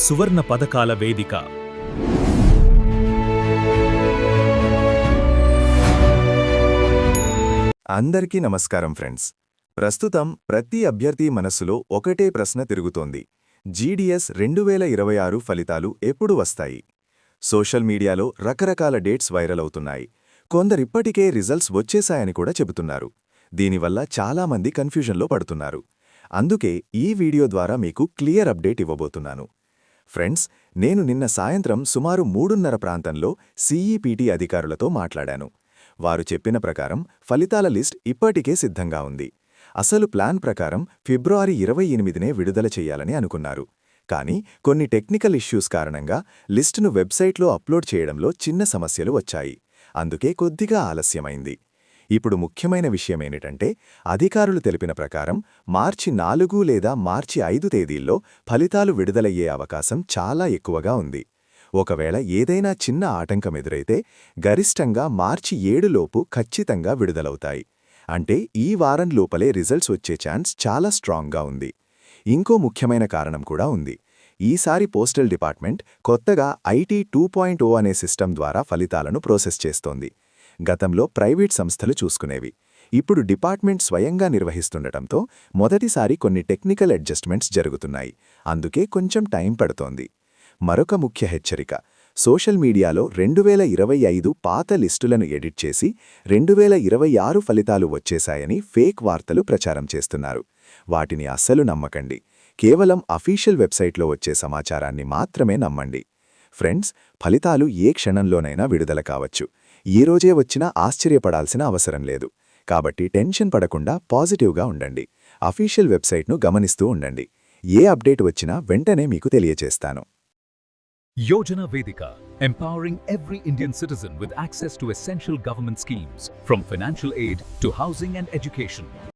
సువర్ణ పథకాల వేదిక. అందరికీ నమస్కారం ఫ్రెండ్స్. ప్రస్తుతం ప్రతి అభ్యర్థి మనస్సులో ఒకటే ప్రశ్న తిరుగుతోంది. జీడీఎస్ 2026 ఫలితాలు ఎప్పుడు వస్తాయి? సోషల్ మీడియాలో రకరకాల డేట్స్ వైరల్ అవుతున్నాయి. కొందరిప్పటికే రిజల్ట్స్ వచ్చేశాయని కూడా చెబుతున్నారు. దీనివల్ల చాలామంది కన్ఫ్యూజన్లో పడుతున్నారు. అందుకే ఈ వీడియో ద్వారా మీకు క్లియర్ అప్డేట్ ఇవ్వబోతున్నాను. ఫ్రెండ్స్, నేను నిన్న సాయంత్రం సుమారు 3:30 ప్రాంతంలో సీఈపీటీ అధికారులతో మాట్లాడాను. వారు చెప్పిన ప్రకారం ఫలితాల లిస్ట్ ఇప్పటికే సిద్ధంగా ఉంది. అసలు ప్లాన్ ప్రకారం ఫిబ్రవరి 28నే విడుదల చెయ్యాలని అనుకున్నారు. కానీ కొన్ని టెక్నికల్ ఇష్యూస్ కారణంగా లిస్టును వెబ్సైట్లో అప్లోడ్ చేయడంలో చిన్న సమస్యలు వచ్చాయి. అందుకే కొద్దిగా ఆలస్యమైంది. ఇప్పుడు ముఖ్యమైన విషయమేమిటంటే, అధికారులు తెలిపిన ప్రకారం మార్చి 4 లేదా మార్చి 5 తేదీల్లో ఫలితాలు విడుదలయ్యే అవకాశం చాలా ఎక్కువగా ఉంది. ఒకవేళ ఏదైనా చిన్న ఆటంకం ఎదురైతే గరిష్టంగా మార్చి 7 లోపు ఖచ్చితంగా విడుదలవుతాయి. అంటే ఈ వారం లోపలే రిజల్ట్స్ వచ్చే ఛాన్స్ చాలా స్ట్రాంగ్గా ఉంది. ఇంకో ముఖ్యమైన కారణం కూడా ఉంది. ఈసారి పోస్టల్ డిపార్ట్మెంట్ కొత్తగా ఐటీ 2.0 అనే సిస్టమ్ ద్వారా ఫలితాలను ప్రాసెస్ చేస్తోంది. గతంలో ప్రైవేట్ సంస్థలు చూసుకునేవి. ఇప్పుడు డిపార్ట్మెంట్ స్వయంగా నిర్వహిస్తుండటంతో మొదటిసారి కొన్ని టెక్నికల్ అడ్జస్ట్మెంట్స్ జరుగుతున్నాయి. అందుకే కొంచెం టైం పడుతోంది. మరొక ముఖ్య హెచ్చరిక: సోషల్ మీడియాలో 2025 పాత లిస్టులను ఎడిట్ చేసి 2026 ఫలితాలు వచ్చేశాయని ఫేక్ వార్తలు ప్రచారం చేస్తున్నారు. వాటిని అస్సలు నమ్మకండి. కేవలం అఫీషియల్ వెబ్సైట్లో వచ్చే సమాచారాన్ని మాత్రమే నమ్మండి. ఫ్రెండ్స్, ఫలితాలు ఏ క్షణంలోనైనా విడుదల కావచ్చు. ఈ రోజే వచ్చినా ఆశ్చర్యపడాల్సిన అవసరం లేదు. కాబట్టి టెన్షన్ పడకుండా పాజిటివ్గా ఉండండి. అఫీషియల్ వెబ్సైట్ను గమనిస్తూ ఉండండి. ఏ అప్డేట్ వచ్చినా వెంటనే మీకు తెలియచేస్తాను. Yojana Vedika, empowering every Indian citizen with access to essential government schemes, from financial aid to housing and education.